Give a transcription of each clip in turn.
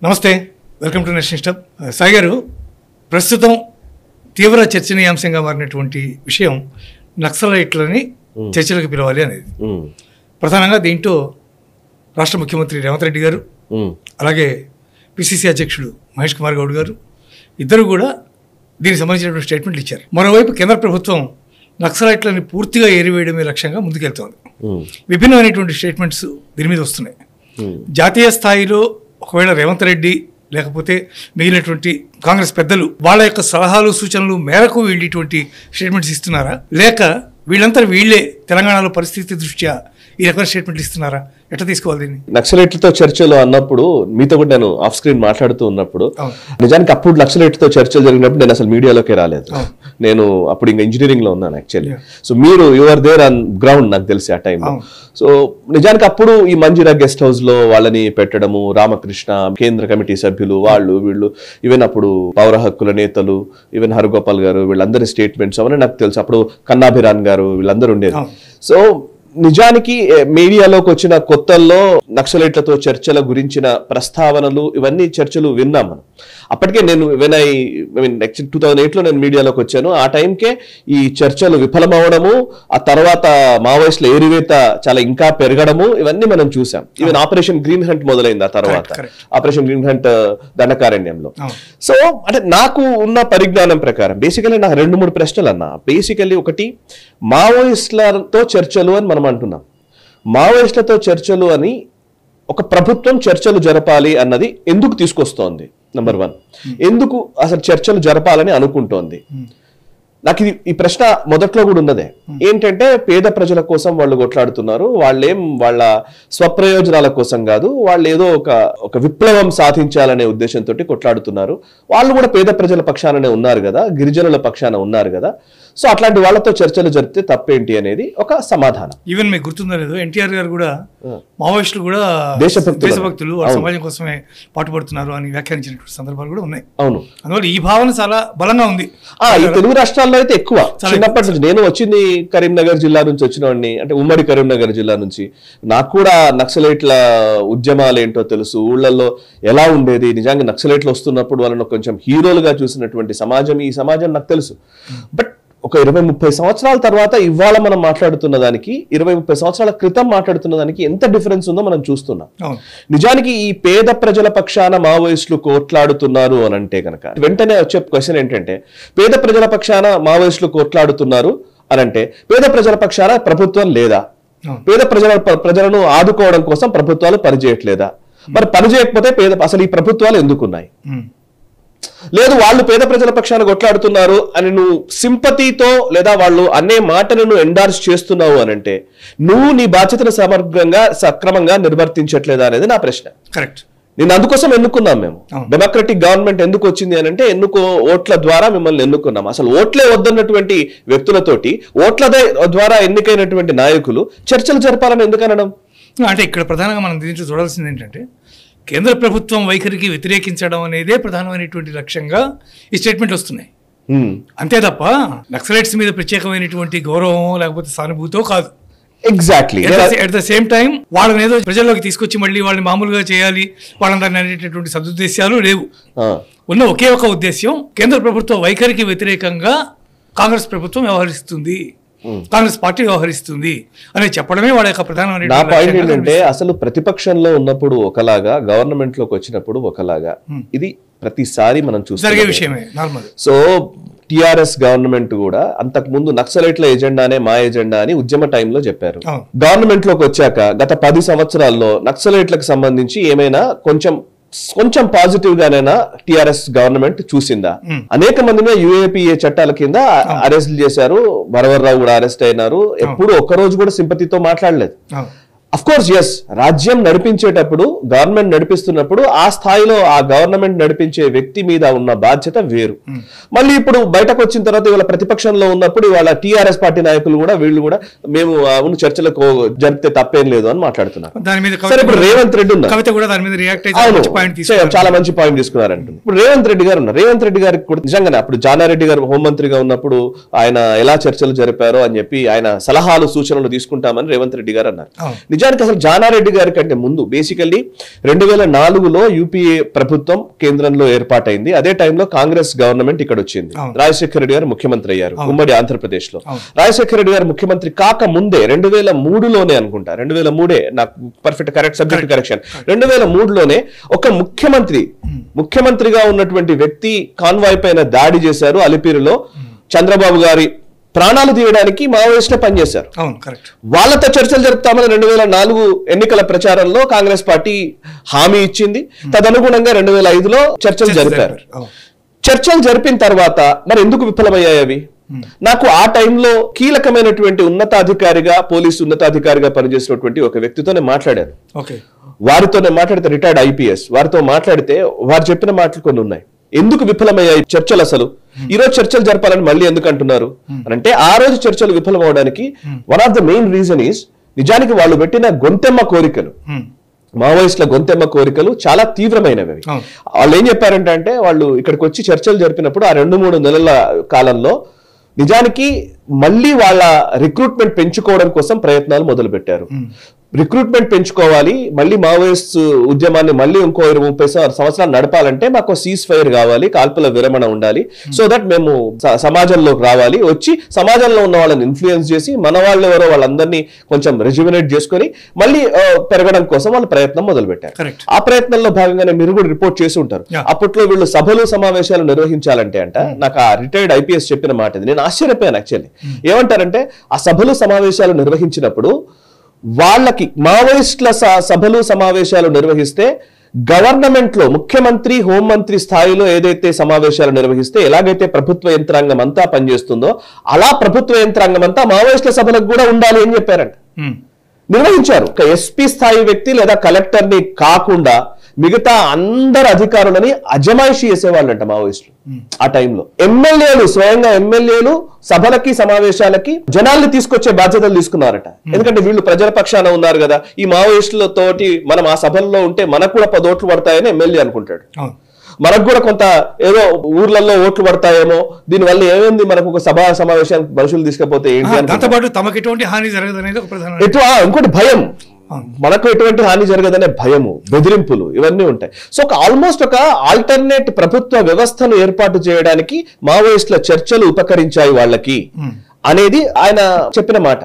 నమస్తే, welcome to national stub. Sai గారు, ప్రస్తుతం తీవ్ర చర్చనీయాంశంగా మారినటువంటి విషయం నక్సలైట్లని చర్చలకు పిలవాలి అనేది. ప్రధానంగా దీంట్లో రాష్ట్ర ముఖ్యమంత్రి రేవంత్ రెడ్డి గారు, అలాగే పిసిసి అధ్యక్షుడు మహేష్ కుమార్ గౌడ్ గారు ఇద్దరు కూడా దీనికి సంబంధించినటువంటి స్టేట్మెంట్లు ఇచ్చారు. మరోవైపు కేంద్ర ప్రభుత్వం నక్సలైట్లని పూర్తిగా ఏరివేయడమే లక్ష్యంగా ముందుకెళ్తోంది. విభిన్నమైనటువంటి స్టేట్మెంట్స్ దీని మీద వస్తున్నాయి. జాతీయ స్థాయిలో ఒకవేళ రేవంత్ రెడ్డి లేకపోతే మిగిలినటువంటి కాంగ్రెస్ పెద్దలు వాళ్ళ యొక్క సలహాలు సూచనలు మేరకు వీళ్ళు ఇటువంటి స్టేట్మెంట్స్ ఇస్తున్నారా, లేక వీళ్ళే తెలంగాణలో పరిస్థితి దృష్ట్యా ఈ రకమైన స్టేట్మెంట్లు ఇస్తున్నారా? ఎట్లా తీసుకోవాలి దీన్ని? నక్సలైట్లతో చర్చలు అన్నప్పుడు మీతో కూడా నేను ఆఫ్ స్క్రీన్ మాట్లాడుతూ ఉన్నప్పుడు నిజానికి అప్పుడు నక్సలైట్లతో చర్చలు జరిగినప్పుడు నేను అసలు మీడియాలోకి రాలేదు. నేను అప్పుడు ఇంకా ఇంజనీరింగ్ లో ఉన్నాను యాక్చువల్లీ. సో మీరు యువర్ దేర్ ఆన్ గ్రౌండ్, నాకు తెలిసి ఆ టైంలో. సో నిజానికి అప్పుడు ఈ మంజీరా గెస్ట్ హౌస్ లో వాళ్ళని పెట్టడము, రామకృష్ణ కేంద్ర కమిటీ సభ్యులు వీళ్ళు ఈవెన్ అప్పుడు పౌర హక్కుల నేతలు, ఈవెన్ హరగోపాల్ గారు, వీళ్ళందరి స్టేట్మెంట్స్ అవన్నీ నాకు తెలుసు. అప్పుడు కన్నాభిరాన్ గారు వీళ్ళందరూ ఉండేది. సో నిజానికి మీడియాలోకి వచ్చిన కొత్తల్లో నక్సలైట్లతో చర్చల గురించిన ప్రస్తావనలు ఇవన్నీ చర్చలు విన్నాం మనం. అప్పటికే నేను 2008లో నేను మీడియాలోకి వచ్చాను. ఆ టైంకే ఈ చర్చలు విఫలమవడము, ఆ తర్వాత మావోయిస్టుల ఏరివేత చాలా ఇంకా పెరగడము ఇవన్నీ మనం చూసాం. ఈవెన్ ఆపరేషన్ గ్రీన్ హంట్ మొదలైంది ఆ తర్వాత, ఆపరేషన్ గ్రీన్ హంట్ దండకారణ్యంలో. సో అంటే నాకు ఉన్న పరిజ్ఞానం ప్రకారం బేసికలీ నాకు 2-3 ప్రశ్నలు అన్నా. బేసికలీ ఒకటి, మావోయిస్టులతో చర్చలు అని మనం అంటున్నాం. మావోయిస్టులతో చర్చలు అని ఒక ప్రభుత్వం చర్చలు జరపాలి అన్నది ఎందుకు తీసుకొస్తోంది? నెంబర్ 1, ఎందుకు అసలు చర్చలు జరపాలని అనుకుంటోంది? నాకు ఈ ప్రశ్న మొదట్లో కూడా ఉన్నదే. ఏంటంటే పేద ప్రజల కోసం వాళ్ళు కొట్లాడుతున్నారు. వాళ్ళ స్వప్రయోజనాల కోసం కాదు, వాళ్ళు ఏదో ఒక విప్లవం సాధించాలనే ఉద్దేశంతో కొట్లాడుతున్నారు. వాళ్ళు కూడా పేద ప్రజల పక్షాననే ఉన్నారు కదా, గిరిజనుల పక్షాన ఉన్నారు కదా. సో అట్లాంటి వాళ్ళతో చర్చలు జరిపితే తప్పేంటి అనేది ఒక సమాధానం. ఈవెన్ మీకు గుర్తుందో లేదో, ఎన్టీఆర్ గారు కూడా మావోయిస్టులు కూడా దేశభక్తులు సమాజం కోసమే పాటుపడుతున్నారు అని వ్యాఖ్యానించినటువంటి సందర్భాలు కూడా ఉన్నాయి. అవును, అందువల్ల ఈ భావన చాలా బలంగా ఉంది. ఈ తెలుగు రాష్ట్రాల్లో అయితే ఎక్కువ. చిన్నప్పటి నుంచి నేను వచ్చింది కరీంనగర్ జిల్లా నుంచి వచ్చినవాడిని, అంటే ఉమ్మడి కరీంనగర్ జిల్లా నుంచి. నాకు కూడా నక్సలైట్ల ఉద్యమాలు ఏంటో తెలుసు, ఊళ్ళల్లో ఎలా ఉండేది. నిజంగా నక్సలైట్లు వస్తున్నప్పుడు వాళ్ళని కొంచెం హీరోలుగా చూసినటువంటి సమాజం ఈ సమాజం నాకు తెలుసు. బట్ ఒక 20-30 సంవత్సరాల తర్వాత ఇవాళ మనం మాట్లాడుతున్న దానికి 20-30 సంవత్సరాల క్రితం మాట్లాడుతున్న దానికి ఎంత డిఫరెన్స్ ఉందో మనం చూస్తున్నాం. నిజానికి ఈ పేద ప్రజల పక్షాన మావోయిస్టులు కొట్లాడుతున్నారు అని అంటే కనుక వెంటనే వచ్చే క్వశ్చన్ ఏంటంటే, పేద ప్రజల పక్షాన మావోయిస్టులు కొట్లాడుతున్నారు అని అంటే పేద ప్రజల పక్షాన ప్రభుత్వం లేదా? పేద ప్రజలను ఆదుకోవడం కోసం ప్రభుత్వాలు పనిచేయట్లేదా? మరి పనిచేయకపోతే అసలు ఈ ప్రభుత్వాలు ఎందుకున్నాయి? లేదు, వాళ్ళు పేద ప్రజల పక్షాన కొట్లాడుతున్నారు అని నువ్వు సింపతితో లేదా వాళ్ళు అనే మాటను నువ్వు ఎండార్స్ చేస్తున్నావు అని అంటే నువ్వు నీ బాధ్యతను సక్రమంగా నిర్వర్తించట్లేదా అనేది నా ప్రశ్న. కరెక్ట్. నేను అందుకోసం ఎన్నుకున్నాం. మేము డెమోక్రటిక్ గవర్నమెంట్ ఎందుకు వచ్చింది అని అంటే ఓట్ల ద్వారా మిమ్మల్ని ఎన్నుకున్నాం. అసలు ఓట్లే వద్దన్నటువంటి వ్యక్తులతోటి ఓట్ల ద్వారా ఎన్నికైనటువంటి నాయకులు చర్చలు జరపాలని ఎందుకు అనడం? అంటే ఇక్కడ ప్రధానంగా మనం దీంట్లో చూడాల్సింది ఏంటంటే, కేంద్ర ప్రభుత్వం వైఖరికి వ్యతిరేకించడం అనేదే ప్రధానమైనటువంటి లక్ష్యంగా ఈ స్టేట్మెంట్లు వస్తున్నాయి. అంతే తప్ప నక్సలైట్స్ మీద ప్రత్యేకమైనటువంటి గౌరవం లేకపోతే సానుభూతో కాదు. Exactly. At the same time వాళ్ళని ఏదో ప్రజల్లోకి తీసుకొచ్చి మళ్ళీ వాళ్ళని మామూలుగా చేయాలి, వాళ్ళని అనేటటువంటి సదుద్దేశాలు లేవు. ఉన్న ఒకే ఒక ఉద్దేశ్యం, కేంద్ర ప్రభుత్వ వైఖరికి వ్యతిరేకంగా కాంగ్రెస్ ప్రభుత్వం వ్యవహరిస్తుంది, కాంగ్రెస్ పార్టీ వ్యవహరిస్తుంది అని చెప్పడమే వాళ్ళ యొక్క ప్రధానమైన. నా పాయింట్ ఏంటంటే, అసలు ప్రతిపక్షంలో ఉన్నప్పుడు ఒకలాగా, గవర్నమెంట్ లోకి వచ్చినప్పుడు ఒకలాగా, ఇది ప్రతిసారి మనం చూసే విషయమే నార్మల్. సో టిఆర్ఎస్ గవర్నమెంట్ కూడా అంతకు ముందు నక్సలైట్ల ఎజెండానే మా ఎజెండా అని ఉద్యమ టైంలో చెప్పారు. గవర్నమెంట్ లోకి వచ్చాక గత 10 సంవత్సరాల్లో నక్సలైట్లకు సంబంధించి ఏమైనా కొంచెం పాజిటివ్ గానైనా టిఆర్ఎస్ గవర్నమెంట్ చూసిందా? అనేక మందిని యుఏపిఏ చట్టాల కింద అరెస్ట్ చేశారు. వరవర్రావు కూడా అరెస్ట్ అయినారు. ఎప్పుడు ఒక్కరోజు కూడా సింపతితో మాట్లాడలేదు. అఫ్ కోర్స్ ఎస్, రాజ్యం నడిపించేటప్పుడు, గవర్నమెంట్ నడిపిస్తున్నప్పుడు ఆ స్థాయిలో ఆ గవర్నమెంట్ నడిపించే వ్యక్తి మీద ఉన్న బాధ్యత వేరు. మళ్ళీ ఇప్పుడు బయటకు వచ్చిన తర్వాత ఇవాళ ప్రతిపక్షంలో ఉన్నప్పుడు ఇవాళ టిఆర్ఎస్ పార్టీ నాయకులు కూడా వీళ్ళు కూడా మేము అవును చర్చలకు జరిపితే తప్పేం లేదు అని మాట్లాడుతున్నారు. సరే, ఇప్పుడు రేవంత్ రెడ్డి ఉన్నారు, చాలా మంచి పాయింట్ తీసుకున్నారంటుంది. ఇప్పుడు రేవంత్ రెడ్డి గారు ఉన్నారు. రేవంత్ రెడ్డి గారికి కూడా నిజంగానే అప్పుడు జానారెడ్డి గారు హోంమంత్రిగా ఉన్నప్పుడు ఆయన ఎలా చర్చలు జరిపారో అని చెప్పి ఆయన సలహాలు సూచనలు తీసుకుంటామని రేవంత్ రెడ్డి గారు అన్నారు. నిజానికి అసలు జానారెడ్డి గారి కంటే ముందు బేసికల్లీ 2004లో యూపీఏ ప్రభుత్వం కేంద్రంలో ఏర్పాటైంది. అదే టైంలో కాంగ్రెస్ గవర్నమెంట్ ఇక్కడ వచ్చింది. రాజశేఖర రెడ్డి గారు ముఖ్యమంత్రి అయ్యారు ఉమ్మడి ఆంధ్రప్రదేశ్ లో. రాజశేఖర రెడ్డి గారు ముఖ్యమంత్రి కాక ముందే 2003లోనే అనుకుంటా, 2003 నాకు పర్ఫెక్ట్ కరెక్ట్ సబ్జెక్ట్ కరెక్షన్, 2003లోనే ఒక ముఖ్యమంత్రిగా ఉన్నటువంటి వ్యక్తి కాన్వాయ్ పైన దాడి చేశారు అలిపిరిలో. చంద్రబాబు గారి ప్రాణాలు తీయడానికి మావోయిస్టులు పనిచేశారు. వాళ్ళతో చర్చలు జరుపుతామని 2004 ఎన్నికల ప్రచారంలో కాంగ్రెస్ పార్టీ హామీ ఇచ్చింది. తదనుగుణంగా 2005లో చర్చలు జరిపారు. చర్చలు జరిపిన తర్వాత మరి ఎందుకు విఫలమయ్యాయి అవి? నాకు ఆ టైంలో కీలకమైనటువంటి ఉన్నతాధికారిగా, పోలీసు ఉన్నతాధికారిగా పనిచేసినటువంటి ఒక వ్యక్తితో నేను మాట్లాడాను. వారితో నేను మాట్లాడితే రిటైర్డ్ IPS, వారితో మాట్లాడితే వారు చెప్పిన మాటలు కొన్ని ఉన్నాయి. ఎందుకు విఫలమయ్యాయి చర్చలు? అసలు ఈ రోజు చర్చలు జరపాలని మళ్ళీ ఎందుకు అంటున్నారు అంటే, ఆ రోజు చర్చలు విఫలం అవడానికి one of the main reason is నిజానికి వాళ్ళు పెట్టిన గొంతెమ్మ కోరికలు, మావోయిస్టుల గొంతెమ్మ కోరికలు చాలా తీవ్రమైనవి. వాళ్ళు ఏం చెప్పారంటే వాళ్ళు ఇక్కడికి వచ్చి చర్చలు జరిపినప్పుడు ఆ 2-3 నెలల కాలంలో నిజానికి మళ్ళీ వాళ్ళ రిక్రూట్మెంట్ పెంచుకోవడం కోసం ప్రయత్నాలు మొదలు పెట్టారు. రిక్రూట్మెంట్ పెంచుకోవాలి, మళ్ళీ మావోయిస్ట్ ఉద్యమాన్ని మళ్ళీ ఇంకో 20-30 సంవత్సరాలు నడపాలంటే మాకు సీజ్ ఫైర్ కావాలి, కాల్పుల విరమణ ఉండాలి, సో దట్ మేము సమాజంలోకి రావాలి, వచ్చి సమాజంలో ఉన్న వాళ్ళని ఇన్ఫ్లుయెన్స్ చేసి మన వాళ్ళు ఎవరో వాళ్ళందరినీ కొంచెం రెజ్యుమినేట్ చేసుకొని మళ్ళీ పెరగడం కోసం వాళ్ళు ప్రయత్నం మొదలు పెట్టారు. ఆ ప్రయత్నంలో భాగంగానే మీరు కూడా రిపోర్ట్ చేసి ఉంటారు. అప్పట్లో వీళ్ళు సభలు సమావేశాలు నిర్వహించాలంటే నాకు ఆ రిటైర్డ్ IPS చెప్పిన మాట ఇది, నేను ఆశ్చర్యపోయాను యాక్చువల్లీ. ఏమంటారంటే ఆ సభలు సమావేశాలు నిర్వహించినప్పుడు వాళ్ళకి మావోయిస్టుల సభలు సమావేశాలు నిర్వహిస్తే గవర్నమెంట్ లో ముఖ్యమంత్రి, హోంమంత్రి స్థాయిలో ఏదైతే సమావేశాలు నిర్వహిస్తే ఎలాగైతే ప్రభుత్వ యంత్రాంగం అంతా పనిచేస్తుందో అలా ప్రభుత్వ యంత్రాంగం అంతా మావోయిస్టుల సభలకు కూడా ఉండాలి అని చెప్పారంట. నిర్వహించారు. ఒక SP స్థాయి వ్యక్తి లేదా కలెక్టర్ ని కాకుండా మిగతా అందరు అధికారులని అజమాయిషీ చేసేవాళ్ళంట మావోయిస్టులు. ఆ టైంలో స్వయంగా ఎమ్మెల్యేలు సభలకి సమావేశాలకి జనాల్ని తీసుకొచ్చే బాధ్యతలు తీసుకున్నారట. ఎందుకంటే వీళ్ళు ప్రజల పక్షాన ఉన్నారు కదా, ఈ మావోయిస్టులతోటి మనం ఆ సభల్లో ఉంటే మనకు కూడా 10 ఓట్లు పడతాయని ఎమ్మెల్యే అనుకుంటాడు. మనకు కూడా కొంత ఏదో ఊర్లలో ఓట్లు పడతాయేమో, దీనివల్ల ఏమైంది మనకు ఒక సభా సమావేశానికి మనుషులు తీసుకపోతే ఏంటి, తమకు ఎటువంటి హాని జరగదనేది ఇంకోటి భయం, మనకు ఎటువంటి హాని జరగదనే భయము, బెదిరింపులు ఇవన్నీ ఉంటాయి. సో ఆల్మోస్ట్ ఒక ఆల్టర్నేట్ ప్రభుత్వ వ్యవస్థను ఏర్పాటు చేయడానికి మావోయిస్టుల చర్చలు ఉపకరించాయి వాళ్ళకి అనేది ఆయన చెప్పిన మాట.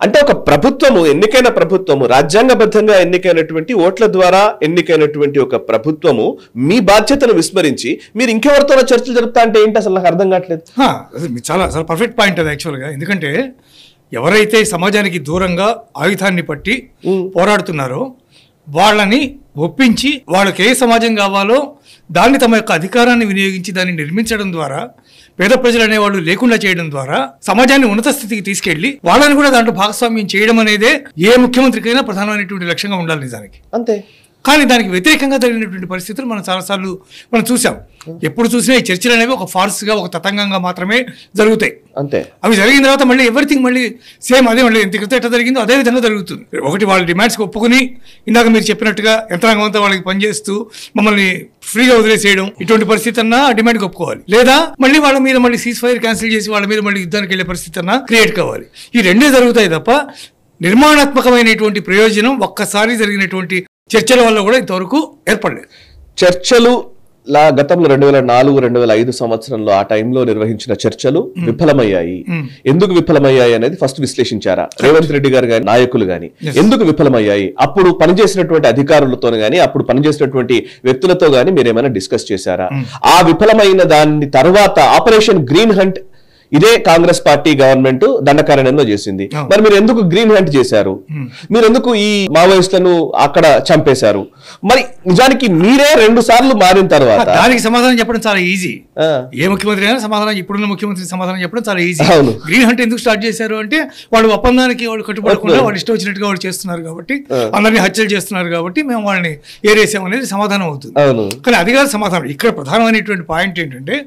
అంటే ఒక ప్రభుత్వము, ఎన్నికైన ప్రభుత్వము, రాజ్యాంగబద్ధంగా ఎన్నికైనటువంటి ఓట్ల ద్వారా ఎన్నికైనటువంటి ఒక ప్రభుత్వము మీ బాధ్యతను విస్మరించి మీరు ఇంకెవరితోనో చర్చలు జరుపుతా అంటే ఏంటి అసలు నాకు అర్థం కావట్లేదు. చాలా అసలు పర్ఫెక్ట్ పాయింట్ అది యాక్చువల్గా. ఎందుకంటే ఎవరైతే సమాజానికి దూరంగా ఆయుధాన్ని పట్టి పోరాడుతున్నారో వాళ్ళని ఒప్పించి వాళ్ళకి ఏ సమాజం కావాలో దాన్ని తమ యొక్క అధికారాన్ని వినియోగించి దాన్ని నిర్మించడం ద్వారా, పేద ప్రజలు అనేవాళ్ళు లేకుండా చేయడం ద్వారా సమాజాన్ని ఉన్నత స్థితికి తీసుకెళ్లి వాళ్ళని కూడా దాంట్లో భాగస్వామ్యం చేయడం అనేదే ఏ ముఖ్యమంత్రికైనా ప్రధానమైనటువంటి లక్ష్యంగా ఉండాలి నిజానికి. అంతే. కానీ దానికి వ్యతిరేకంగా జరిగినటువంటి పరిస్థితులు మనం చాలాసార్లు మనం చూసాం. ఎప్పుడు చూసినా ఈ చర్చలు అనేవి ఒక ఫార్స్గా, ఒక తతంగంగా మాత్రమే జరుగుతాయి. అంతే. అవి జరిగిన తర్వాత మళ్ళీ ఎవ్రీథింగ్ మళ్ళీ సేమ్ అదే, మళ్ళీ ఎంత క్రితం ఎట్లా జరిగిందో అదే విధంగా జరుగుతుంది. ఒకటి వాళ్ళ డిమాండ్స్కి ఒప్పుకుని ఇందాక మీరు చెప్పినట్టుగా యంత్రాంగం అంతా వాళ్ళకి పనిచేస్తూ మమ్మల్ని ఫ్రీగా వదిలేసేయడం, ఇటువంటి పరిస్థితి అన్నా డిమాండ్కి ఒప్పుకోవాలి. లేదా మళ్ళీ వాళ్ళ మీద మళ్ళీ సీజ్ ఫైర్ క్యాన్సిల్ చేసి వాళ్ళ మీద మళ్ళీ యుద్ధానికి వెళ్ళే పరిస్థితి అన్నా క్రియేట్ కావాలి. ఈ రెండే జరుగుతాయి తప్ప నిర్మాణాత్మకమైనటువంటి ప్రయోజనం ఒక్కసారి జరిగినటువంటి చర్చల వల్ల కూడా ఇంతవరకు ఏర్పడలేదు. చర్చలు గతంలో 2004-2005 సంవత్సరంలో ఆ టైంలో నిర్వహించిన చర్చలు విఫలమయ్యాయి. ఎందుకు విఫలమయ్యాయి అనేది ఫస్ట్ విశ్లేషించారా? రేవంత్ రెడ్డి గారు గాని, నాయకులు గాని ఎందుకు విఫలమయ్యాయి? అప్పుడు పనిచేసినటువంటి అధికారులతో గాని, అప్పుడు పనిచేసినటువంటి వ్యక్తులతో గాని మీరు ఏమైనా డిస్కస్ చేశారా? ఆ విఫలమైన దాని తర్వాత ఆపరేషన్ గ్రీన్ హంట్ ఇదే కాంగ్రెస్ పార్టీ గవర్నమెంట్ దండకారణ్యంలో చేసింది. మరి మీరు ఎందుకు గ్రీన్ హంట్ చేశారు? మీరు ఎందుకు ఈ మావోయిస్టులను అక్కడ చంపేశారు? మరి నిజానికి మీరే 2 సార్లు మారిన తర్వాత దానికి సమాధానం చెప్పడం చాలా ఈజీ. ఏ ముఖ్యమంత్రి అయినా సమాధానం, ఇప్పుడున్న ముఖ్యమంత్రి సమాధానం చెప్పడం చాలా ఈజీ. గ్రీన్ హంట్ ఎందుకు స్టార్ట్ చేశారు అంటే వాళ్ళు ఒప్పందానికి వాళ్ళు కట్టుబడకుండా వాళ్ళు ఇష్టం వచ్చినట్టుగా వాళ్ళు చేస్తున్నారు కాబట్టి, అందరినీ హత్యలు చేస్తున్నారు కాబట్టి మేము వాళ్ళని ఏరేసాం అనేది సమాధానం అవుతుంది. కానీ అది కాదు సమాధానం. ఇక్కడ ప్రధానమైనటువంటి పాయింట్ ఏంటంటే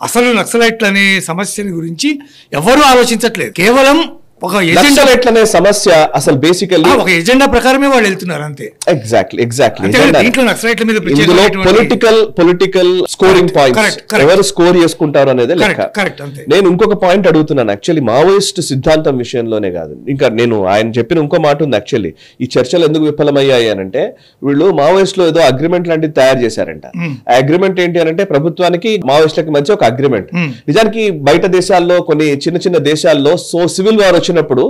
అసలు నక్సలైట్లు అనే సమస్యని గురించి ఎవరూ ఆలోచించట్లేదు. కేవలం ఒక ఎజెండా ఎట్లనే సమస్య అసలు బేసికల్లీ ఒక ఎజెండా ప్రకారమే వాళ్ళు వెళ్తున్నారు అంతే. ఎగ్జాక్ట్లీ దీంట్లో నక్సలైట్ల మీద పొలిటికల్ స్కోరింగ్ పాయింట్స్ ఎవరు స్కోర్ చేసుకుంటారు అనేది లెక్క. నేను ఇంకొక పాయింట్ అడుగుతున్నాను, యాక్చువల్లీ మావోయిస్ట్ సిద్ధాంతం విషయంలోనే కాదు, ఇంకా నేను ఆయన చెప్పిన ఇంకో మాట ఉంది. యాక్చువల్లీ ఈ చర్చలు ఎందుకు విఫలమయ్యాయి అని అంటే, వీళ్ళు మావోయిస్ట్ లో ఏదో అగ్రిమెంట్ లాంటిది తయారు చేశారంట. ఆ అగ్రిమెంట్ ఏంటి అని అంటే, ప్రభుత్వానికి మావోయిస్టులకి మధ్య ఒక అగ్రిమెంట్. నిజానికి బయట దేశాల్లో కొన్ని చిన్న దేశాల్లో సివిల్ వార్ వచ్చినప్పుడు,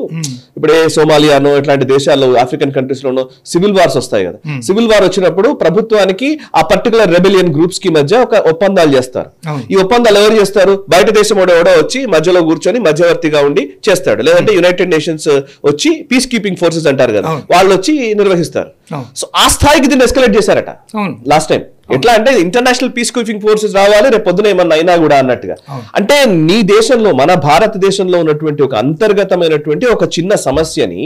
ఇప్పుడే సోమాలియానో ఇట్లాంటి దేశాల్లో ఆఫ్రికన్ కంట్రీస్ లోనో సివిల్ వార్స్ వస్తాయి కదా, సివిల్ వార్ వచ్చినప్పుడు ప్రభుత్వానికి ఆ పర్టికులర్ రెబెలియన్ గ్రూప్స్ కి మధ్య ఒక ఒప్పందాలు చేస్తారు. ఈ ఒప్పందాలు ఎవరు చేస్తారు? బయట దేశం ఎవడో వచ్చి మధ్యలో కూర్చొని మధ్యవర్తిగా ఉండి చేస్తాడు, లేదంటే యునైటెడ్ నేషన్స్ వచ్చి పీస్ కీపింగ్ ఫోర్సెస్ అంటారు కదా, వాళ్ళు వచ్చి నిర్వహిస్తారు. సో ఆ స్థాయికి దీన్ని ఎస్కలేట్ చేశారట లాస్ట్ టైం. ఎట్లా అంటే ఇంటర్నేషనల్ పీస్ కీపింగ్ ఫోర్సెస్ రావాలి, రేపు పొద్దున ఏమన్నా అయినా కూడా అన్నట్టుగా. అంటే నీ దేశంలో, మన భారతదేశంలో ఉన్నటువంటి ఒక అంతర్గతమైనటువంటి ఒక చిన్న సమస్యని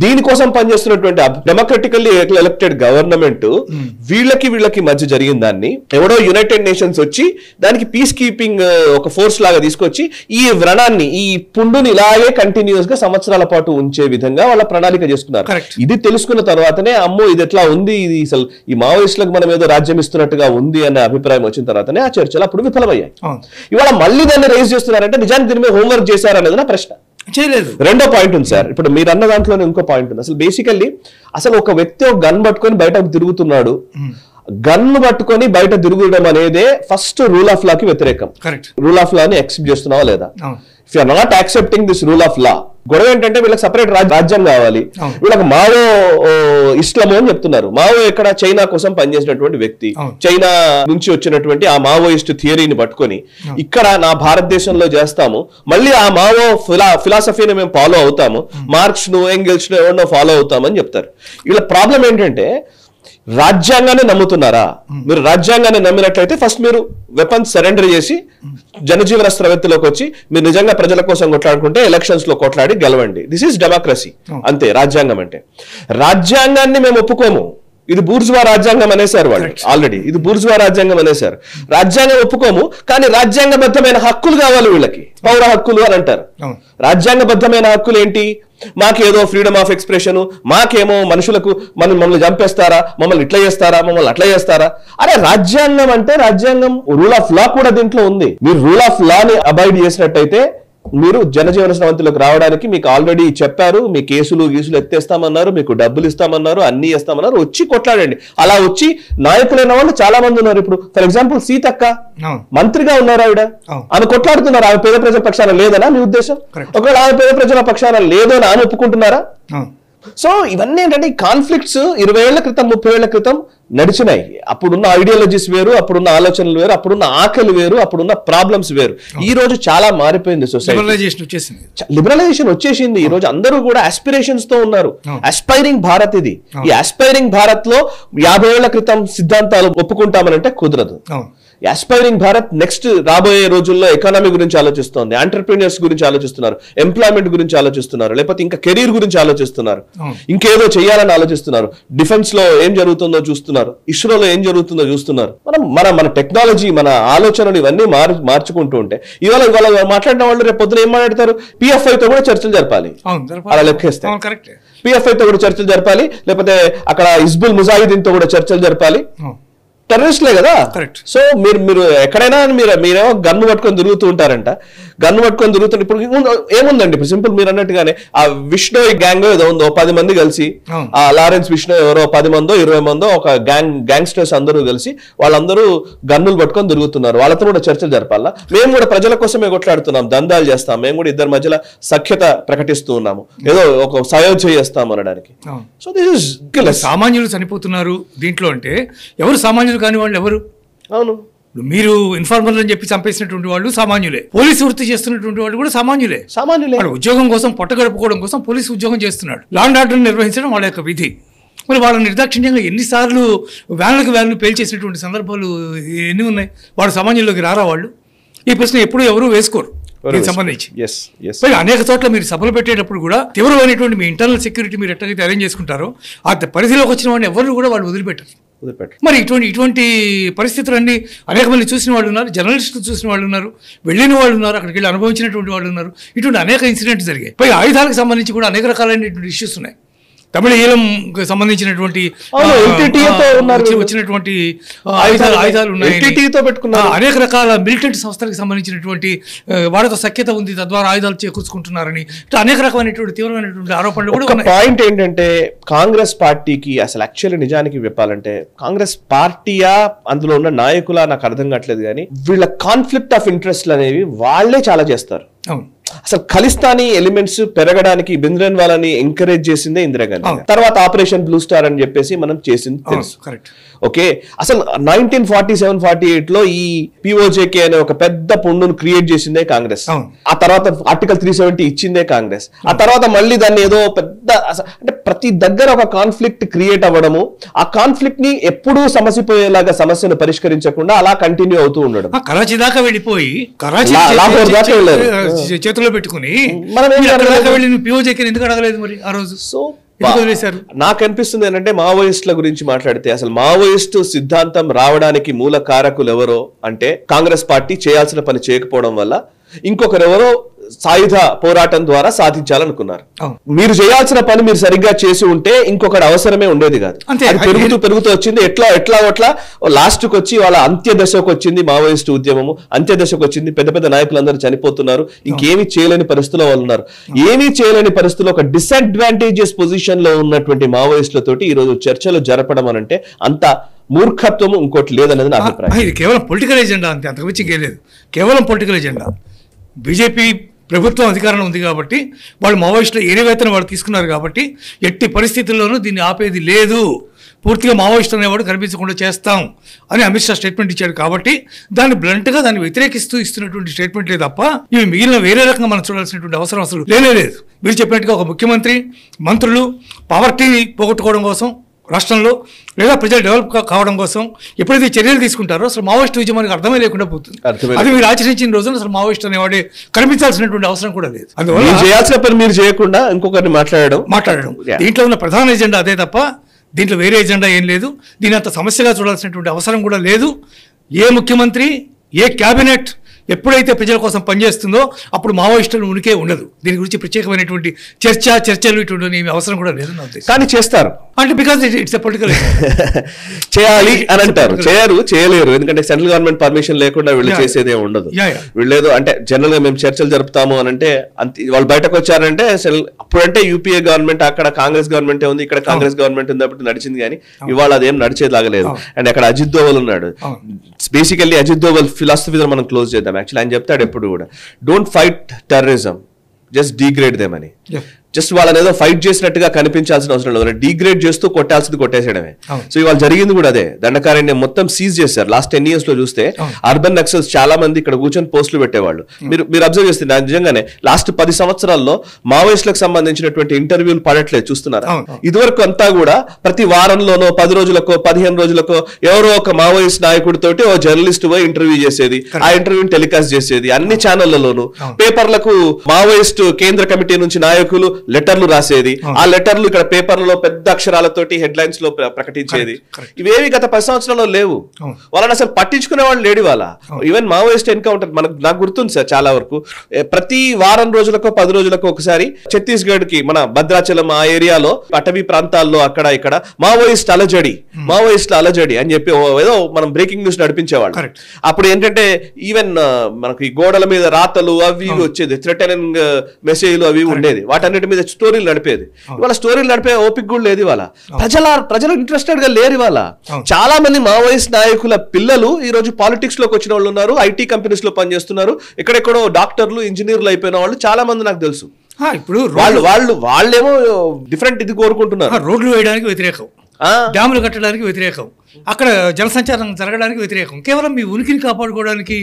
దీనికోసం పనిచేస్తున్నటువంటి డెమోక్రటికల్లీ ఎలక్టెడ్ గవర్నమెంట్ వీళ్ళకి మధ్య జరిగిన దాన్ని ఎవడో యునైటెడ్ నేషన్స్ వచ్చి దానికి పీస్ కీపింగ్ ఒక ఫోర్స్ లాగా తీసుకొచ్చి ఈ వ్రణాన్ని, ఈ పుండుని ఇలాగే కంటిన్యూస్ గా సంవత్సరాల పాటు ఉంచే విధంగా వాళ్ళ ప్రణాళిక చేసుకున్నారు. ఇది తెలుసుకున్న తర్వాతనే అమ్మో ఇది ఎట్లా ఉంది, ఇది అసలు ఈ మావోయిస్టులకు మనం ఏదో రాజ్యం ఇస్తున్నట్టుగా ఉంది అనే అభిప్రాయం వచ్చిన తర్వాతనే ఆ చర్చలు అప్పుడు విఫలమయ్యాయి. ఇవాళ మళ్ళీ దాన్ని రేజ్ చేస్తున్నారంటే నిజానికి దీని మీద హోంవర్క్ చేశారనేది నా ప్రశ్న. చేయలేదు. రెండో పాయింట్ ఉంది సార్, ఇప్పుడు మీరు అన్న దాంట్లోనే ఇంకో పాయింట్ ఉంది. అసలు బేసికల్లీ అసలు ఒక వ్యక్తి ఒక గన్ పట్టుకొని బయటకు తిరుగుతున్నాడు, గన్ పట్టుకొని బయట తిరుగుదడం అనేదే ఫస్ట్ రూల్ ఆఫ్ లా కి వ్యతిరేకం. రూల్ ఆఫ్ లా ని యాక్సెప్ట్ చేస్తున్నావా లేదా? If you are not accepting this rule of law, గొడవ ఏంటంటే వీళ్ళకి సపరేట్ రాజ్యం కావాలి, వీళ్ళకి మావో ఇస్లాము అని చెప్తున్నారు. మావో ఇక్కడ చైనా కోసం పనిచేసినటువంటి వ్యక్తి, చైనా నుంచి వచ్చినటువంటి ఆ మావోయిస్ట్ థియరీని పట్టుకొని ఇక్కడ నా భారతదేశంలో చేస్తాము, మళ్ళీ ఆ మావో ఫిలాసఫీని మేము ఫాలో అవుతాము, మార్క్స్ ను ఎంగెల్స్ ను ఎవరినో ఫాలో అవుతామని చెప్తారు. వీళ్ళ ప్రాబ్లం ఏంటంటే రాజ్యాంగాన్ని నమ్ముతున్నారా? మీరు రాజ్యాంగాన్ని నమ్మినట్లయితే ఫస్ట్ మీరు వెపన్స్ సరెండర్ చేసి జనజీవన స్రవంతిలోకి వచ్చి మీరు నిజంగా ప్రజల కోసం కొట్లాడుకుంటే ఎలక్షన్స్ లో కొట్లాడి గెలవండి. దిస్ ఈస్ డెమోక్రసీ అంతే. రాజ్యాంగం అంటే రాజ్యాంగాన్ని మేము ఒప్పుకోము, ఇది బూర్జువా రాజ్యాంగం అనేసారు వాళ్ళు ఆల్రెడీ, ఇది బూర్జువా రాజ్యాంగం అనేసారు. రాజ్యాంగం ఒప్పుకోము, కానీ రాజ్యాంగబద్ధమైన హక్కులు కావాలి వీళ్ళకి, పౌర హక్కులు అని అంటారు. రాజ్యాంగబద్ధమైన హక్కులు ఏంటి? మాకేదో ఫ్రీడమ్ ఆఫ్ ఎక్స్ప్రెషన్, మాకేమో మనుషులకు మమ్మల్ని చంపేస్తారా, మమ్మల్ని ఇట్లా చేస్తారా, మమ్మల్ని అట్లా చేస్తారా? అరే రాజ్యాంగం అంటే రాజ్యాంగం రూల్ ఆఫ్ లా కూడా దీంట్లో ఉంది. మీరు రూల్ ఆఫ్ లా ని అబాయిడ్ చేసినట్టయితే మీరు జనజీవన స్రవంతిలోకి రావడానికి మీకు ఆల్రెడీ చెప్పారు, మీ కేసులు ఎత్తేస్తామన్నారు, మీకు డబ్బులు ఇస్తామన్నారు, అన్ని ఇస్తామన్నారు, వచ్చి కొట్లాడండి. అలా వచ్చి నాయకులైన వాళ్ళు చాలా మంది ఉన్నారు. ఇప్పుడు ఫర్ ఎగ్జాంపుల్ సీతక్క మంత్రిగా ఉన్నారు, ఆమె కొట్లాడుతున్నారు. ఆమె పేద ప్రజల పక్షాన లేదనా మీ ఉద్దేశం? ఒకవేళ ఆమె పేద ప్రజల పక్షాన లేదని ఆమె ఒప్పుకుంటున్నారా? సో ఇవన్నీ ఏంటంటే ఈ కాన్ఫ్లిక్ట్స్ 20 ఏళ్ల క్రితం 30 ఏళ్ల క్రితం నడిచినాయి. అప్పుడున్న ఐడియాలజీస్ వేరు, అప్పుడున్న ఆలోచనలు వేరు, అప్పుడున్న ఆకలి వేరు, అప్పుడున్న ప్రాబ్లమ్స్ వేరు. ఈ రోజు చాలా మారిపోయింది సొసైటీ, లిబరలైజేషన్ వచ్చేసింది. ఈ రోజు అందరూ కూడా ఆస్పిరేషన్స్ తో ఉన్నారు. ఆస్పైరింగ్ భారత్ ఇది. ఈ ఆస్పైరింగ్ భారత్ లో 50 ఏళ్ల క్రితం సిద్ధాంతాలు ఒప్పుకుంటామనంటే కుదరదు. ఆస్పైరింగ్ భారత్ నెక్స్ట్ రాబోయే రోజుల్లో ఎకానమీ గురించి ఆలోచిస్తోంది, ఎంటర్‌ప్రెన్యూర్స్ గురించి ఆలోచిస్తున్నారు, ఎంప్లాయ్మెంట్ గురించి ఆలోచిస్తున్నారు, లేకపోతే ఇంకా కెరీర్ గురించి ఆలోచిస్తున్నారు, ఇంకేదో చేయాలని ఆలోచిస్తున్నారు, డిఫెన్స్ లో ఏం జరుగుతుందో చూస్తున్నారు, ఇస్రోలో ఏం జరుగుతుందో చూస్తున్నారు. మన టెక్నాలజీ, మన ఆలోచనలు ఇవన్నీ మార్చుకుంటూ ఉంటే ఇవాళ మాట్లాడిన వాళ్ళు రేపు పొద్దున ఏం మాట్లాడతారు? PFI తో కూడా చర్చలు జరపాలి, అలా లెక్కేస్తే PFI తో కూడా చర్చలు జరపాలి, లేకపోతే అక్కడ హిజ్బుల్ ముజాహిదీన్ తో కూడా చర్చలు జరపాలి. టెర్రరిస్ట్లే కదా. సో మీరు ఎక్కడైనా మీరేమో గన్ను పట్టుకొని తిరుగుతూ ఉంటారంట. గన్ను పట్టుకొని తిరుగుతుంటే ఇప్పుడు ఏముందండి, ఇప్పుడు సింపుల్ మీరు అన్నట్టుగానే ఆ విష్ణోయ్ గ్యాంగ్ ఏదో ఉందో 10 మంది కలిసి, ఆ లారెన్స్ విష్ణోయ్ ఎవరో 10 మందో 20 మందో ఒక గ్యాంగ్స్టర్స్ అందరూ కలిసి వాళ్ళందరూ గన్నులు పట్టుకొని తిరుగుతున్నారు. వాళ్ళతో కూడా చర్చలు జరపాలా? మేము కూడా ప్రజల కోసమే కొట్లాడుతున్నాం, దందాలు చేస్తాం, మేము కూడా ఇద్దరి మధ్యలో సఖ్యత ప్రకటిస్తూ ఉన్నాము, ఏదో ఒక సయోధ్య చేస్తాం అనడానికి. సో దిస్ ఇస్ సామాన్యులు చనిపోతున్నారు దీంట్లో అంటే ఎవరు సామాన్యులు కాని వాళ్ళు ఎవరు? అవును, మీరు ఇన్ఫార్మర్లు అని చెప్పి చంపేసినటువంటి వాళ్ళు సామాన్యులే, పోలీసు వృత్తి చేస్తున్నటువంటి వాళ్ళు కూడా సామాన్యులే. వాడు ఉద్యోగం కోసం, పొట్ట గడుపుకోవడం కోసం పోలీసు ఉద్యోగం చేస్తున్నాడు. లా అండ్ ఆర్డర్ నిర్వహించడం వాళ్ళ యొక్క విధి. మరి వాళ్ళ నిర్దాక్షిణ్యంగా ఎన్నిసార్లు వ్యాన్లు పేల్చేసినటువంటి సందర్భాలు ఎన్ని ఉన్నాయి? వాడు సామాన్యుల్లోకి రారా వాళ్ళు? ఈ ప్రశ్న ఎప్పుడు ఎవరు వేసుకోరు దీనికి సంబంధించి. అనేక చోట్ల మీరు సభలు పెట్టేటప్పుడు కూడా తీవ్రమైనటువంటి మీ ఇంటర్నల్ సెక్యూరిటీ మీరు ఎట్లయితే అరేంజ్ చేసుకుంటారో ఆ పరిధిలోకి వచ్చిన వాడిని ఎవరు కూడా వాళ్ళు వదిలిపెట్టారు. మరి ఇటువంటి పరిస్థితులన్నీ అనేక మంది చూసిన వాళ్ళు ఉన్నారు, జర్నలిస్టులు చూసిన వాళ్ళు ఉన్నారు, వెళ్ళిన వాళ్ళు ఉన్నారు, అక్కడికి వెళ్ళి అనుభవించినటువంటి వాళ్ళు ఉన్నారు. ఇటువంటి అనేక ఇన్సిడెంట్స్ జరిగాయి. పై ఆయుధాలకు సంబంధించి కూడా అనేక రకాలైనటువంటి ఇష్యూస్ ఉన్నాయి. తమిళ ఈలంకి సంబంధించినటువంటి వచ్చినటువంటి ఆయుధాలు ఉన్నాయి, అనేక రకాల మిలిటెంట్ సంస్థలకు సంబంధించినటువంటి వాళ్ళతో సఖ్యత ఉంది, తద్వారా ఆయుధాలు చేకూర్చుకుంటున్నారని అనేక రకమైనటువంటి తీవ్రమైనటువంటి ఆరోపణలు కూడా ఉన్నాయి. పాయింట్ ఏంటంటే కాంగ్రెస్ పార్టీకి అసలు యాక్చువల్లీ నిజానికి చెప్పాలంటే కాంగ్రెస్ పార్టీయా అందులో ఉన్న నాయకులా నాకు అర్థం కావట్లేదు, కానీ వీళ్ళ కాన్ఫ్లిక్ట్ ఆఫ్ ఇంట్రెస్ట్లు అనేవి వాళ్ళే చాలా చేస్తారు. అవును, అసలు ఖలిస్తానీ ఎలిమెంట్స్ పెరగడానికి బింద్రన్ వాళ్ళని ఎంకరేజ్ చేసిందే ఇందిరాగాంధీ. తర్వాత ఆపరేషన్ బ్లూ స్టార్ అని చెప్పేసి మనం చేసింది తెలుసు. ఓకే, అసలు 1947-48 లో ఈ పిఓజేకే అనే ఒక పెద్ద పుండును క్రియేట్ చేసిందే కాంగ్రెస్. ఆ తర్వాత ఆర్టికల్ 370 ఇచ్చిందే కాంగ్రెస్. ఆ తర్వాత మళ్ళీ దాన్ని ఏదో పెద్ద అంటే ప్రతి దగ్గర ఒక కాన్ఫ్లిక్ట్ క్రియేట్ అవ్వడము, ఆ కాన్ఫ్లిక్ట్ ని ఎప్పుడూ సమసిపోయేలాగా సమస్యను పరిష్కరించకుండా అలా కంటిన్యూ అవుతూ ఉండడం. కరాచీ దాకా వెళ్ళిపోయి లాహోర్ దాకా వెళ్ళారు చేతిలో పెట్టుకుని ఎందుకు అడగలేదు మరి ఆ రోజు? సో నాకు అనిపిస్తుంది ఏంటంటే మావోయిస్టుల గురించి మాట్లాడితే అసలు మావోయిస్టు సిద్ధాంతం రావడానికి మూల కారకులు ఎవరో అంటే కాంగ్రెస్ పార్టీ చేయాల్సిన పని చేయకపోవడం వల్ల ఇంకొకరెవరో సాయుధ పోరాటం ద్వారా సాధించాలనుకున్నారు. మీరు చేయాల్సిన పని మీరు సరిగ్గా చేసి ఉంటే ఇంకొకటి అవసరమే ఉండేది కాదు. పెరుగుతూ వచ్చింది. ఎట్లా లాస్ట్ కు వచ్చి వాళ్ళ అంత్య దశకు వచ్చింది మావోయిస్టు ఉద్యమము. అంత్య దశకు వచ్చింది. పెద్ద పెద్ద నాయకులందరూ చనిపోతున్నారు. ఇంకేమీ చేయలేని పరిస్థితిలో వాళ్ళు ఉన్నారు. ఏమీ చేయలేని పరిస్థితిలో ఒక డిసడ్వాంటేజియస్ పొజిషన్ లో ఉన్నటువంటి మావోయిస్టులతోటి ఈ రోజు చర్చలు జరపడం అనంటే అంత మూర్ఖత్వము ఇంకోటి లేదనేది నా అభిప్రాయం. ఇది కేవలం పొలిటికల్ ఎజెండా అంతే, అంతకుమించి ఇంకేలేదు. కేవలం పొలిటికల్ ఎజెండా. బీజేపీ ప్రభుత్వం అధికారంలో ఉంది కాబట్టి వాళ్ళు మావోయిస్టులు ఏరివేతను వాళ్ళు తీసుకున్నారు కాబట్టి ఎట్టి పరిస్థితుల్లోనూ దీన్ని ఆపేది లేదు, పూర్తిగా మావోయిస్టు అనేవాడు కనిపించకుండా చేస్తాం అని అమిత్ షా స్టేట్మెంట్ ఇచ్చాడు. కాబట్టి దాన్ని బ్లంట్గా దాన్ని వ్యతిరేకిస్తూ ఇస్తున్నటువంటి స్టేట్మెంట్లే తప్ప ఇవి మిగిలిన వేరే రకంగా మనం చూడాల్సినటువంటి అవసరం అసలు లేదు. మీరు చెప్పినట్టుగా ఒక ముఖ్యమంత్రి, మంత్రులు పావర్టీని పోగొట్టుకోవడం కోసం రాష్ట్రంలో లేదా ప్రజలు డెవలప్ కావడం కోసం ఎప్పుడైతే చర్యలు తీసుకుంటారో అసలు మావోయిస్టు ఉద్యమానికి అర్థమే లేకుండా పోతుంది. అది మీరు ఆచరించిన రోజున అసలు మావోయిస్టు అనేవాడే కనిపించాల్సినటువంటి అవసరం కూడా లేదు. అందువల్ల చేయాల్సిన పని మీరు చేయకుండా ఇంకొకరిని మాట్లాడడం దీంట్లో ఉన్న ప్రధాన ఎజెండా అదే తప్ప దీంట్లో వేరే ఎజెండా ఏం లేదు. దీని అంత సమస్యగా చూడాల్సినటువంటి అవసరం కూడా లేదు. ఏ ముఖ్యమంత్రి, ఏ క్యాబినెట్ ఎప్పుడైతే ప్రజల కోసం పనిచేస్తుందో అప్పుడు మావోయిస్టులు ఉనికే ఉండదు. దీని గురించి ప్రత్యేకమైనటువంటి చర్చలు ఇటువంటి అవసరం కూడా లేదు. కానీ చేస్తారు అంటే బికాస్ ఇట్స్ ఎ పొలిటికల్ చేయాలి అని అంటారు, చేయలేరు. ఎందుకంటే సెంట్రల్ గవర్నమెంట్ పర్మిషన్ లేకుండా వీళ్ళు చేసేదే ఉండదు. వీళ్ళేదో అంటే జనరల్ గా మేము చర్చలు జరుపుతాము అని అంటే వాళ్ళు బయటకు వచ్చారంటే అప్పుడంటే యూపీఏ గవర్నమెంట్, అక్కడ కాంగ్రెస్ గవర్నమెంట్ ఉంది, ఇక్కడ కాంగ్రెస్ గవర్నమెంట్ ఉంది కాబట్టి నడిచింది. కానీ ఇవాళ అదేం నడిచేలాగలేదు. అండ్ అక్కడ అజిత్ దోవల్ ఉన్నాడు. బేసికల్లీ అజిత్ దోవల్ ఫిలాసఫీ మనం క్లోజ్ చేద్దాం. యాక్చువల్లీ ఆయన చెప్తాడు ఎప్పుడు కూడా, don't fight terrorism, just degrade them అని. జస్ట్ వాళ్ళని ఏదో ఫైట్ చేసినట్టుగా కనిపించాల్సిన అవసరం లేదు, డీగ్రేడ్ చేస్తూ కొట్టాల్సింది కొట్టేసేయడమే. సో ఇవాళ జరిగింది కూడా అదే. దండకారణ్యం మొత్తం సీజ్ చేశారు. లాస్ట్ 10 years లో చూస్తే అర్బన్ నక్సల్స్ చాలా మంది ఇక్కడ కూర్చొని పోస్టులు పెట్టేవాళ్ళు. మీరు అబ్జర్వ్ చేస్తే నిజంగానే లాస్ట్ 10 సంవత్సరాల్లో మావోయిస్టులకు సంబంధించినటువంటి ఇంటర్వ్యూలు పడట్లేదు, చూస్తున్నారా? ఇదివరకు అంతా కూడా ప్రతి వారంలోనో 10 రోజులకో 15 రోజులకో ఎవరో ఒక మావోయిస్ట్ నాయకుడితోటి ఓ జర్నలిస్ట్ పోయి ఇంటర్వ్యూ చేసేది, ఆ ఇంటర్వ్యూని టెలికాస్ట్ చేసేది. అన్ని ఛానళ్లలోనూ పేపర్లకు మావోయిస్ట్ కేంద్ర కమిటీ నుంచి నాయకులు లెటర్లు రాసేది. ఆ లెటర్లు ఇక్కడ పేపర్లలో పెద్ద అక్షరాలతోటి హెడ్లైన్స్ లో ప్రకటించేది. ఇవేవి గత 10 సంవత్సరాల్లో లేవు. వాళ్ళని అసలు పట్టించుకునే వాళ్ళు లేడు. వాళ్ళ ఈవెన్ మావోయిస్ట్ ఎన్కౌంటర్ నాకు గుర్తుంది సార్, చాలా వరకు ప్రతి వారం రోజులకో 10 రోజులకో ఒకసారి ఛత్తీస్గఢ్ కి మన భద్రాచలం ఆ ఏరియాలో అటవీ ప్రాంతాల్లో అక్కడ ఇక్కడ మావోయిస్ట్ అలజడి అని చెప్పి ఏదో మనం బ్రేకింగ్ న్యూస్ నడిపించేవాళ్ళు. అప్పుడు ఏంటంటే ఈవెన్ మనకి గోడల మీద రాతలు అవి వచ్చేది, థ్రెటనింగ్ మెసేజ్లు అవి ఉండేది. వాటన్నిటి మీద స్టోరీలు నడిపేది. ఇవాళ స్టోరీలు నడిపే ఓపిక కూడా లేదు. ఇవాళ ప్రజలు ఇంట్రెస్టెడ్ గా లేరు. ఇవాళ చాలా మంది మావోయిస్ట్ నాయకుల పిల్లలు ఈ రోజు పాలిటిక్స్ లోకి వచ్చిన వాళ్ళు ఉన్నారు, ఐటీ కంపెనీస్ లో పనిచేస్తున్నారు, ఎక్కడెక్కడో డాక్టర్లు ఇంజనీర్లు అయిపోయిన వాళ్ళు చాలా మంది నాకు తెలుసు. ఇప్పుడు వాళ్ళేమో డిఫరెంట్ ఇది కోరుకుంటున్నారు. రోడ్లు వేయడానికి వ్యతిరేకం, డ్యాములు కట్టడానికి వ్యతిరేకం, అక్కడ జనసంచారం జరగడానికి వ్యతిరేకం, కేవలం మీ ఉనికిని కాపాడుకోవడానికి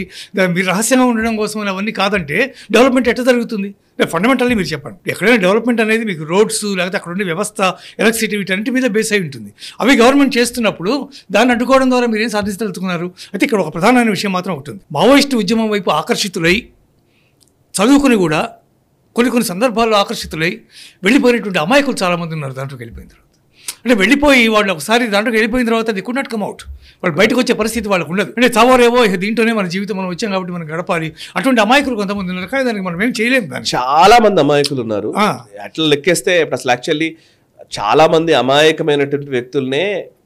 మీరు రహస్యంగా ఉండడం కోసం అవన్నీ కాదంటే డెవలప్మెంట్ ఎట్లా జరుగుతుంది? ఫండమెంటల్లీ మీరు చెప్పండి. ఎక్కడైనా డెవలప్మెంట్ అనేది మీకు రోడ్స్ లేకపోతే అక్కడ ఉండే వ్యవస్థ, ఎలక్ట్రిసిటీ, వీటన్నిటి మీద బేస్ అయి ఉంటుంది. అవి గవర్నమెంట్ చేస్తున్నప్పుడు దాన్ని అడ్డుకోవడం ద్వారా మీరు ఏం సాధించగలుగుతున్నారు? అయితే ఇక్కడ ఒక ప్రధానమైన విషయం మాత్రం ఉంటుంది. మావోయిస్టు ఉద్యమం వైపు ఆకర్షితులై చదువుకుని కూడా కొన్ని సందర్భాల్లో ఆకర్షితులై వెళ్ళిపోయినటువంటి అమాయకులు చాలామంది ఉన్నారు దాంట్లోకి వెళ్ళిపోయిన తర్వాత. అంటే వెళ్ళిపోయి వాళ్ళు ఒకసారి దాంట్లోకి వెళ్ళిపోయిన తర్వాత అది కుడ్ నాట్ కమ్ అవుట్. వాళ్ళు బయటకు వచ్చే పరిస్థితి వాళ్ళకు ఉండదు. అంటే చావారేవో దీంట్లోనే మన జీవితం మనం వచ్చాం కాబట్టి మనం గడపాలి. అటువంటి అమాయకులు కొంతమంది ఉన్నారు, కానీ దానికి మనం ఏం చేయలేము. దాన్ని చాలా మంది అమాయకులు ఉన్నారు. అట్లా లెక్కేస్తే ఇప్పుడు అసలు యాక్చువల్లీ చాలా మంది అమాయకమైనటువంటి వ్యక్తుల్నే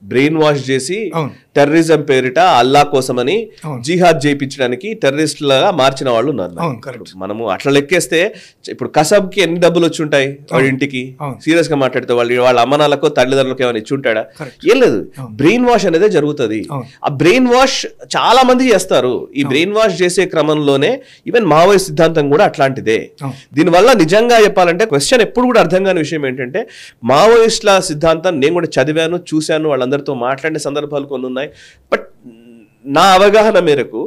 బ్రెయిన్ వాష్ చేసి టెర్రరిజం పేరిట అల్లా కోసమని జిహాద్ చేయించడానికి టెర్రరిస్టులుగా మార్చిన వాళ్ళు ఉన్నారు. మనము అట్లా లెక్కేస్తే ఇప్పుడు కసబ్కి ఎన్ని డబ్బులు వచ్చి ఉంటాయి వాడి ఇంటికి, సీరియస్ గా మాట్లాడితే వాళ్ళ అమ్మనాలకు తల్లిదండ్రులకు ఏమైనా ఇచ్చి ఉంటాడా? ఏం లేదు. బ్రెయిన్ వాష్ అనేది జరుగుతుంది. ఆ బ్రెయిన్ వాష్ చాలా మంది చేస్తారు. ఈ బ్రెయిన్ వాష్ చేసే క్రమంలోనే ఈవెన్ మావోయిస్ట్ సిద్ధాంతం కూడా అట్లాంటిదే. దీనివల్ల నిజంగా చెప్పాలంటే క్వశ్చన్ ఎప్పుడు కూడా అర్థం కాని విషయం ఏంటంటే, మావోయిస్టుల సిద్ధాంతం నేను కూడా చదివాను, చూశాను, వాళ్ళందరితో మాట్లాడిన సందర్భాలు కొన్ని ఉన్నాయి. బట్ నా అవగాహన మేరకు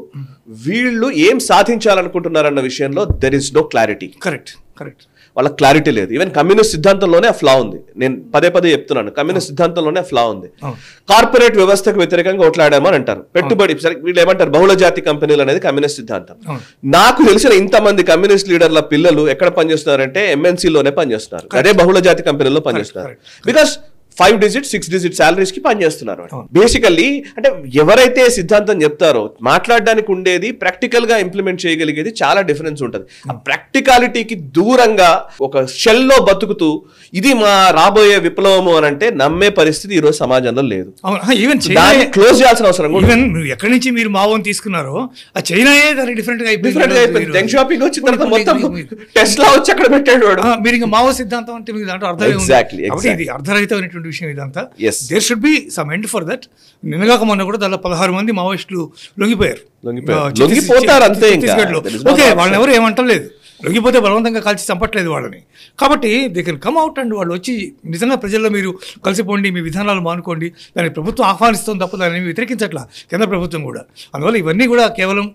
వీళ్ళు ఏం సాధించాలనుకుంటున్నారన్న విషయంలో there is no clarity. Correct. వాళ్ళకి క్లారిటీ లేదు. ఈవెన్ కమ్యూనిస్ట్ సిద్ధాంతంలోనే ఆ ఫ్లా ఉంది. నేను పదే చెప్తున్నాను, కమ్యూనిస్ట్ సిద్ధాంతంలోనే ఆ ఫ్లా ఉంది. కార్పొరేట్ వ్యవస్థకు వ్యతిరేకంగా ఓట్లాడామని అంటారు. పెట్టుబడి వీళ్ళు ఏమంటారు, బహుళ జాతి కంపెనీలు అనేది కమ్యూనిస్ట్ సిద్ధాంతం. నాకు తెలిసిన ఇంతమంది కమ్యూనిస్ట్ లీడర్ల పిల్లలు ఎక్కడ పనిచేస్తున్నారంటే ఎంఎన్సీలోనే పనిచేస్తున్నారు, అదే బహుళ జాతి కంపెనీల్లో పనిచేస్తున్నారు. బికాస్ 5 digit 6 digit సాలరీస్ కి పనిచేస్తున్నారు. బేసికల్లీ అంటే ఎవరైతే సిద్ధాంతం చెప్తారో మాట్లాడడానికి ఉండేది ప్రాక్టికల్ గా ఇంప్లిమెంట్ చేయగలిగేది చాలా డిఫరెన్స్ ఉంటుంది. ఆ ప్రాక్టికాలిటీకి దూరంగా ఒక షెల్లో బతుకుతూ ఇది మా రాబోయే విప్లవము అని అంటే నమ్మే పరిస్థితి ఈ రోజు సమాజంలో లేదు. దాన్ని క్లోజ్ చేయాల్సిన అవసరం కూడా. ఎక్కడి నుంచి మీరు మావోని తీసుకున్నారో ఆ చైనాయే డిఫరెంట్ గా అయిపోయింది. డెంగ్ షాపింగ్ వచ్చిన తర్వాత మొత్తం టెస్లా వచ్చి అక్కడ పెట్టాడు వాడు. మీరు ఇంకా మావో సిద్ధాంతం అంటే మీకు దాంట్లో అర్థరహితమైనటువంటి విషయం ఇదంతా. There should be some end for that. నిన్నగాక మొన్న కూడా దాదాపు 16 మంది మావోయిస్టులు లొంగిపోయారు. ఓకే, వాళ్ళని ఎవరు ఏమంటలేదు, లొంగిపోతే బలవంతంగా కలిసి చంపట్లేదు వాళ్ళని. కాబట్టి they can come out and వాళ్ళు వచ్చి నిజంగా ప్రజల్లో మీరు కలిసిపోండి, మీ విధానాలు మానుకోండి, దాన్ని ప్రభుత్వం ఆహ్వానిస్తుంది తప్ప దాన్ని వ్యతిరేకించట్లా కేంద్ర ప్రభుత్వం కూడా. అందువల్ల ఇవన్నీ కూడా కేవలం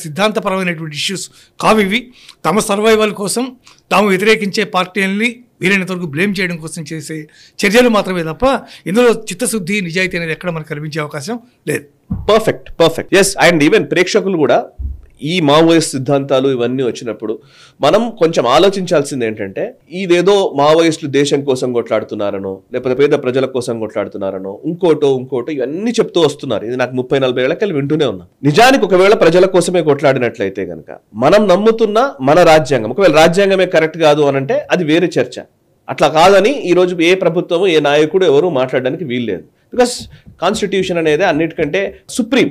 సిద్ధాంతపరమైనటువంటి ఇష్యూస్ కావు. ఇవి తమ సర్వైవల్ కోసం తాము వ్యతిరేకించే పార్టీలని వీలైనంత వరకు బ్లేమ్ చేయడం కోసం చేసే చర్యలు మాత్రమే తప్ప ఇందులో చిత్తశుద్ధి, నిజాయితీ అనేది ఎక్కడ మనకు కనిపించే అవకాశం లేదు. పర్ఫెక్ట్. ఎస్, అండ్ ఈవెన్ ప్రేక్షకులు కూడా ఈ మావోయిస్ట్ సిద్ధాంతాలు ఇవన్నీ వచ్చినప్పుడు మనం కొంచెం ఆలోచించాల్సింది ఏంటంటే, ఇదేదో మావోయిస్టులు దేశం కోసం కొట్లాడుతున్నారనో, లేకపోతే పేద ప్రజల కోసం కొట్లాడుతున్నారనో, ఇంకోటో ఇవన్నీ చెప్తూ వస్తున్నారు. ఇది నాకు 30-40 ఏళ్ళకెళ్ళి వింటూనే ఉన్నా. నిజానికి ఒకవేళ ప్రజల కోసమే కొట్లాడినట్లయితే కనుక మనం నమ్ముతున్న మన రాజ్యాంగం, ఒకవేళ రాజ్యాంగమే కరెక్ట్ కాదు అనంటే అది వేరే చర్చ. అట్లా కాదని ఈరోజు ఏ ప్రభుత్వము, ఏ నాయకుడు ఎవరు మాట్లాడడానికి వీల్లేదు. బికాస్ కాన్స్టిట్యూషన్ అనేది అన్నిటికంటే సుప్రీం.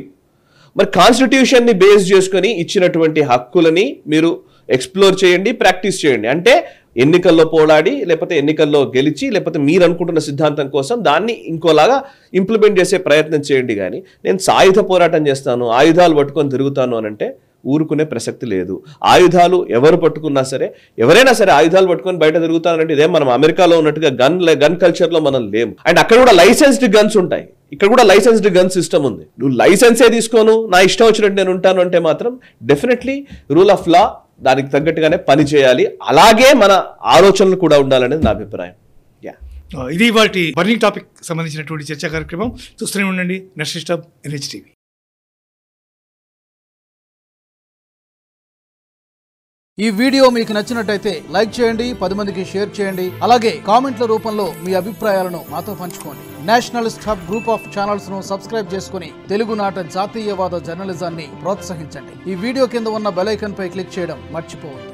మరి కాన్స్టిట్యూషన్ని బేస్ చేసుకొని ఇచ్చినటువంటి హక్కులని మీరు ఎక్స్ప్లోర్ చేయండి, ప్రాక్టీస్ చేయండి. అంటే ఎన్నికల్లో పోరాడి, లేకపోతే ఎన్నికల్లో గెలిచి, లేకపోతే మీరు అనుకుంటున్న సిద్ధాంతం కోసం దాన్ని ఇంకోలాగా ఇంప్లిమెంట్ చేసే ప్రయత్నం చేయండి. కానీ నేను సాయుధ పోరాటం చేస్తాను, ఆయుధాలు పట్టుకొని తిరుగుతాను అని అంటే ఊరుకునే ప్రసక్తి లేదు. ఆయుధాలు ఎవరు పట్టుకున్నా సరే, ఎవరైనా సరే ఆయుధాలు పట్టుకొని బయట తిరుగుతానంటే ఇదే మనం అమెరికాలో ఉన్నట్టుగా గన్ కల్చర్ లో మనం లేము. అండ్ అక్కడ కూడా లైసెన్స్డ్ గన్స్ ఉంటాయి, ఇక్కడ కూడా లైసెన్స్డ్ గన్ సిస్టమ్ ఉంది. నువ్వు లైసెన్సే తీసుకోను, నా ఇష్టం వచ్చినట్టు నేను ఉంటాను అంటే మాత్రం డెఫినెట్లీ రూల్ ఆఫ్ లా దానికి తగ్గట్టుగానే పని చేయాలి. అలాగే మన ఆలోచనలు కూడా ఉండాలనేది నా అభిప్రాయం. ఇది వాటి బర్నింగ్ టాపిక్ సంబంధించినటువంటి చర్చా కార్యక్రమం. చూస్తూనే ఉండండి నెక్స్ట్ హబ్ NHTV. ఈ వీడియో మీకు నచ్చినట్టయితే లైక్ చేయండి, 10 మందికి షేర్ చేయండి. అలాగే కామెంట్ల రూపంలో మీ అభిప్రాయాలను మాతో పంచుకోండి. Nationalist hub group of channels ను సబ్స్క్రైబ్ చేసుకుని తెలుగునాట జాతీయవాద జర్నలిజాన్ని ప్రోత్సహించండి. ఈ వీడియో కింద ఉన్న బెల్ ఐకాన్ పై క్లిక్ చేయడం మర్చిపోవద్దు.